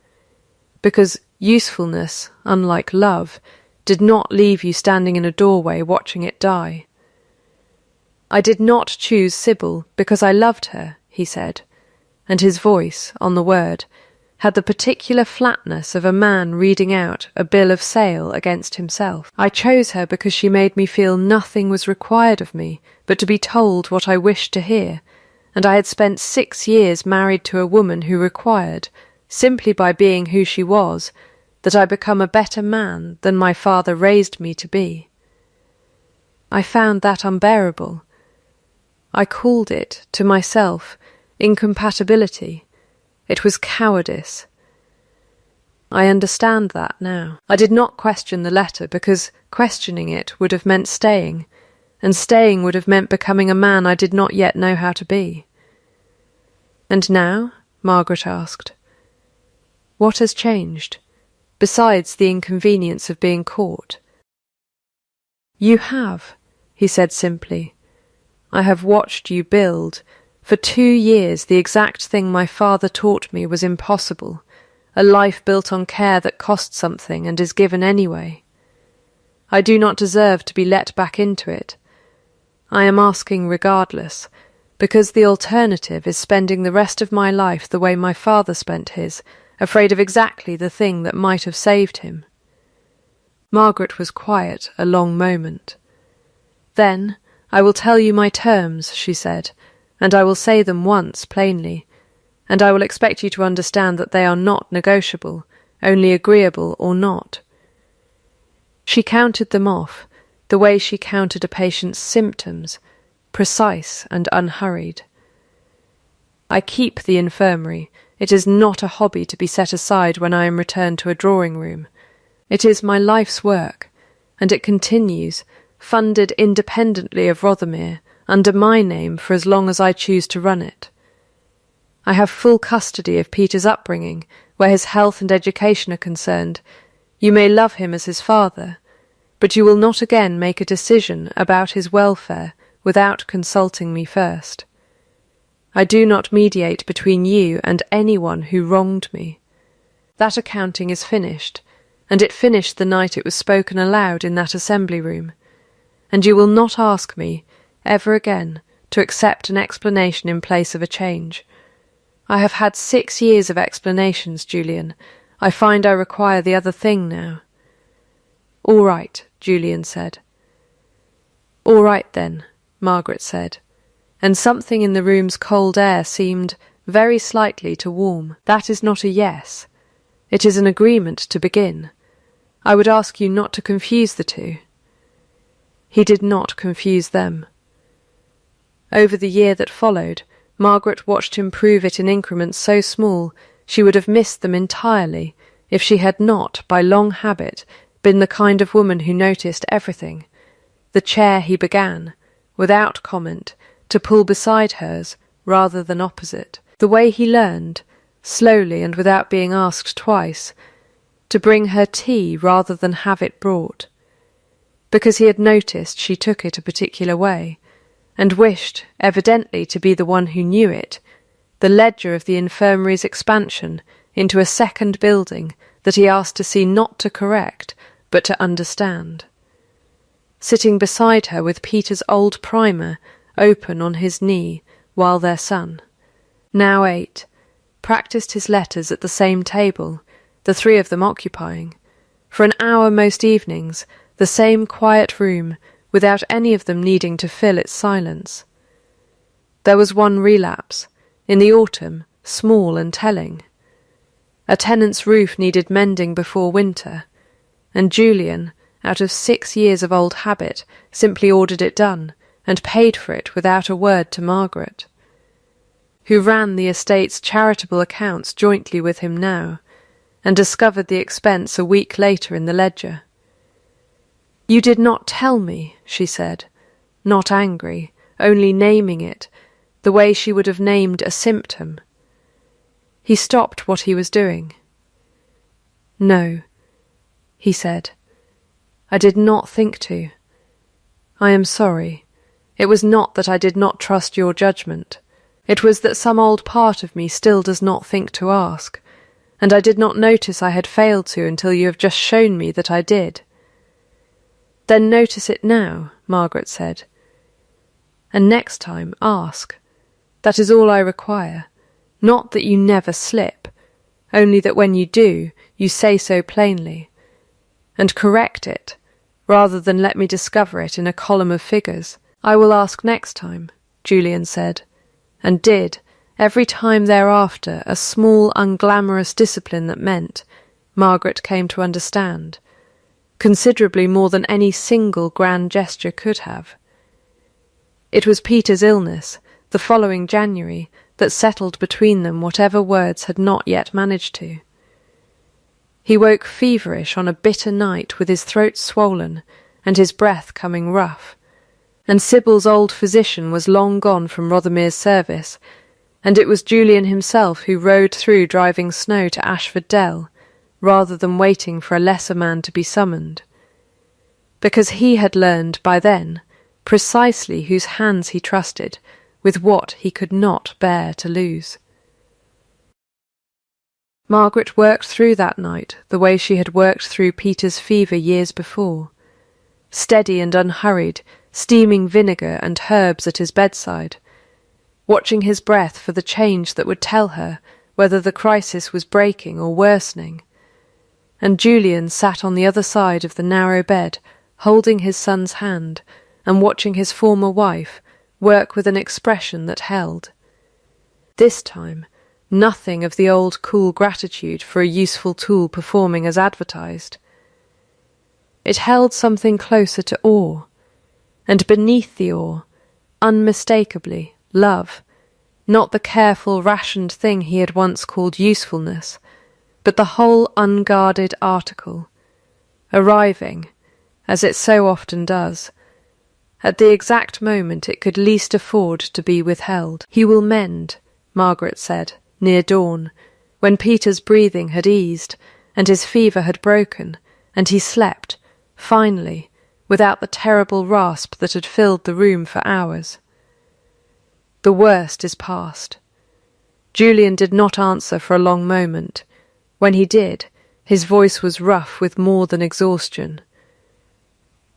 because usefulness, unlike love, did not leave you standing in a doorway watching it die. "I did not choose Sybil because I loved her," he said, and his voice, on the word, had the particular flatness of a man reading out a bill of sale against himself. "I chose her because she made me feel nothing was required of me but to be told what I wished to hear, and I had spent 6 years married to a woman who required, simply by being who she was, that I become a better man than my father raised me to be. I found that unbearable. I called it, to myself, incompatibility. It was cowardice. I understand that now. I did not question the letter because questioning it would have meant staying, and staying would have meant becoming a man I did not yet know how to be. "And now?" Margaret asked. "What has changed, besides the inconvenience of being caught?" "You have," he said simply. "I have watched you build. For 2 years the exact thing my father taught me was impossible, a life built on care that costs something and is given anyway. I do not deserve to be let back into it. I am asking regardless, because the alternative is spending the rest of my life the way my father spent his, afraid of exactly the thing that might have saved him." Margaret was quiet a long moment. "Then I will tell you my terms," she said, "and I will say them once plainly, and I will expect you to understand that they are not negotiable, only agreeable or not." She counted them off, the way she counted a patient's symptoms, precise and unhurried. "I keep the infirmary. It is not a hobby to be set aside when I am returned to a drawing-room. It is my life's work, and it continues, funded independently of Rothermere, under my name for as long as I choose to run it. I have full custody of Peter's upbringing, where his health and education are concerned. You may love him as his father, but you will not again make a decision about his welfare without consulting me first. I do not mediate between you and anyone who wronged me. That accounting is finished, and it finished the night it was spoken aloud in that assembly room, and you will not ask me, ever again, to accept an explanation in place of a change. I have had 6 years of explanations, Julian. I find I require the other thing now." "All right," Julian said. "All right, then," Margaret said, and something in the room's cold air seemed very slightly to warm. "That is not a yes. It is an agreement to begin. I would ask you not to confuse the two." He did not confuse them. Over the year that followed, Margaret watched him prove it in increments so small she would have missed them entirely if she had not, by long habit, been the kind of woman who noticed everything. The chair he began, without comment, to pull beside hers rather than opposite. The way he learned, slowly and without being asked twice, to bring her tea rather than have it brought. Because he had noticed she took it a particular way, and wished, evidently, to be the one who knew it, the ledger of the infirmary's expansion into a second building that he asked to see not to correct, but to understand. Sitting beside her with Peter's old primer open on his knee while their son, now 8, practised his letters at the same table, the 3 of them occupying, for an hour most evenings, the same quiet room, without any of them needing to fill its silence. There was one relapse, in the autumn, small and telling. A tenant's roof needed mending before winter, and Julian, out of 6 years of old habit, simply ordered it done, and paid for it without a word to Margaret, who ran the estate's charitable accounts jointly with him now, and discovered the expense a week later in the ledger. "You did not tell me," she said, not angry, only naming it, the way she would have named a symptom. He stopped what he was doing. "No," he said. "I did not think to. I am sorry. It was not that I did not trust your judgment. It was that some old part of me still does not think to ask, and I did not notice I had failed to until you have just shown me that I did." "Then notice it now," Margaret said. "And next time ask. That is all I require. Not that you never slip, only that when you do, you say so plainly. And correct it, rather than let me discover it in a column of figures." "I will ask next time," Julian said, and did, every time thereafter, a small, unglamorous discipline that meant, Margaret came to understand, considerably more than any single grand gesture could have. It was Peter's illness, the following January, that settled between them whatever words had not yet managed to. He woke feverish on a bitter night with his throat swollen and his breath coming rough, and Sybil's old physician was long gone from Rothermere's service, and it was Julian himself who rode through driving snow to Ashford Dell, rather than waiting for a lesser man to be summoned, because he had learned by then precisely whose hands he trusted with what he could not bear to lose. Margaret worked through that night the way she had worked through Peter's fever years before, steady and unhurried, steaming vinegar and herbs at his bedside, watching his breath for the change that would tell her whether the crisis was breaking or worsening. And Julian sat on the other side of the narrow bed, holding his son's hand and watching his former wife work with an expression that held. This time, nothing of the old cool gratitude for a useful tool performing as advertised. It held something closer to awe, and beneath the awe, unmistakably, love, not the careful, rationed thing he had once called usefulness, but the whole unguarded article, arriving, as it so often does, at the exact moment it could least afford to be withheld. "He will mend," Margaret said, near dawn, when Peter's breathing had eased, and his fever had broken, and he slept, finally, without the terrible rasp that had filled the room for hours. The worst is past. Julian did not answer for a long moment. When he did, his voice was rough with more than exhaustion.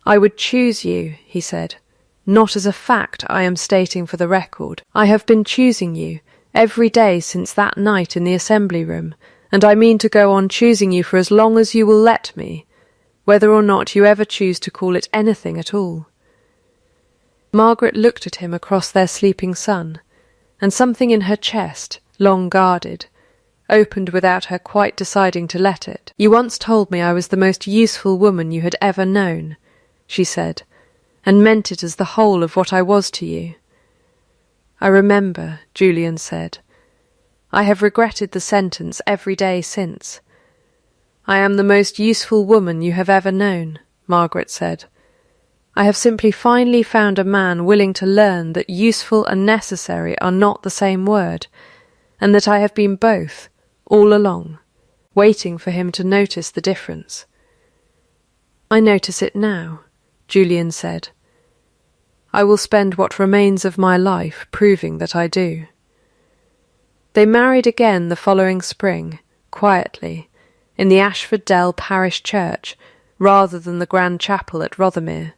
"I would choose you," he said, "not as a fact I am stating for the record. I have been choosing you every day since that night in the assembly room, and I mean to go on choosing you for as long as you will let me, whether or not you ever choose to call it anything at all." Margaret looked at him across their sleeping son, and something in her chest, long guarded, opened without her quite deciding to let it. "You once told me I was the most useful woman you had ever known," she said, "and meant it as the whole of what I was to you." "I remember," Julian said. "I have regretted the sentence every day since." "I am the most useful woman you have ever known," Margaret said. "I have simply finally found a man willing to learn that useful and necessary are not the same word, and that I have been both, all along, waiting for him to notice the difference." "I notice it now," Julian said. "I will spend what remains of my life proving that I do." They married again the following spring, quietly, in the Ashford Dell parish church, rather than the grand chapel at Rothermere,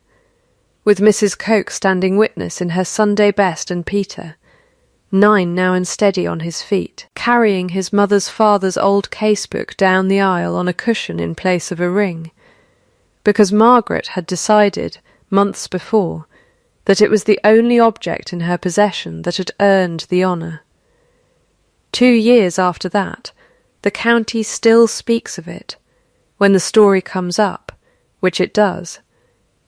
with Mrs. Coke standing witness in her Sunday best and Peter, 9 now and steady on his feet, carrying his mother's father's old casebook down the aisle on a cushion in place of a ring, because Margaret had decided, months before, that it was the only object in her possession that had earned the honour. 2 years after that, the county still speaks of it, when the story comes up, which it does,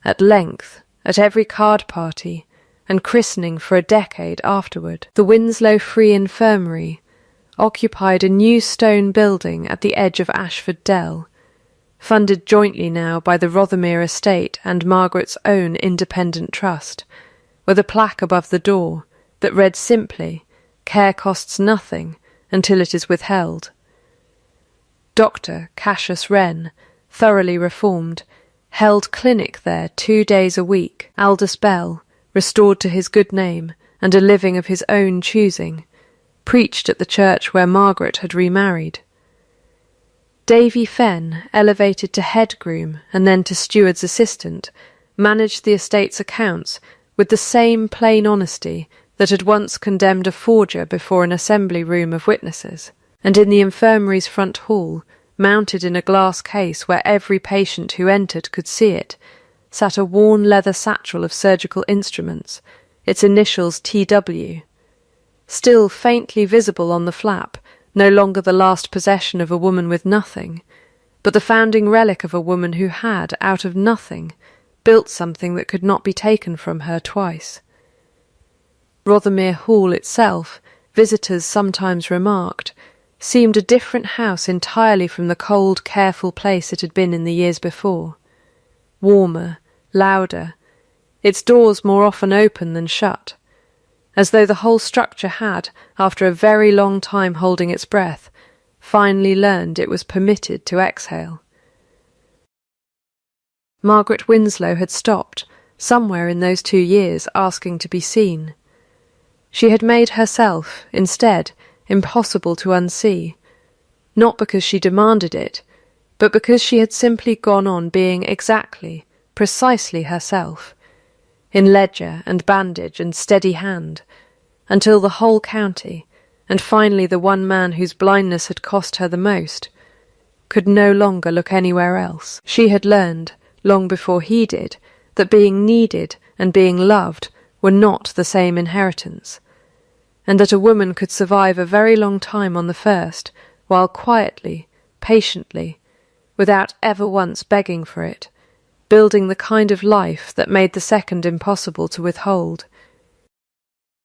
at length, at every card party, and christening for a decade afterward. The Winslow Free Infirmary occupied a new stone building at the edge of Ashford Dell, funded jointly now by the Rothermere estate and Margaret's own independent trust, with a plaque above the door that read simply, "Care costs nothing until it is withheld." Dr. Cassius Wren, thoroughly reformed, held clinic there 2 days a week. Aldous Bell, restored to his good name and a living of his own choosing, preached at the church where Margaret had remarried. Davy Fenn, elevated to head groom and then to steward's assistant, managed the estate's accounts with the same plain honesty that had once condemned a forger before an assembly room of witnesses, and in the infirmary's front hall, mounted in a glass case where every patient who entered could see it, sat a worn leather satchel of surgical instruments, its initials T.W. Still faintly visible on the flap, no longer the last possession of a woman with nothing, but the founding relic of a woman who had, out of nothing, built something that could not be taken from her twice. Rothermere Hall itself, visitors sometimes remarked, seemed a different house entirely from the cold, careful place it had been in the years before. Warmer, louder, its doors more often open than shut, as though the whole structure had, after a very long time holding its breath, finally learned it was permitted to exhale. Margaret Winslow had stopped, somewhere in those 2 years, asking to be seen. She had made herself, instead, impossible to unsee, not because she demanded it, but because she had simply gone on being exactly, precisely herself, in ledger and bandage and steady hand, until the whole county, and finally the one man whose blindness had cost her the most, could no longer look anywhere else. She had learned, long before he did, that being needed and being loved were not the same inheritance, and that a woman could survive a very long time on the first, while quietly, patiently, without ever once begging for it, building the kind of life that made the second impossible to withhold,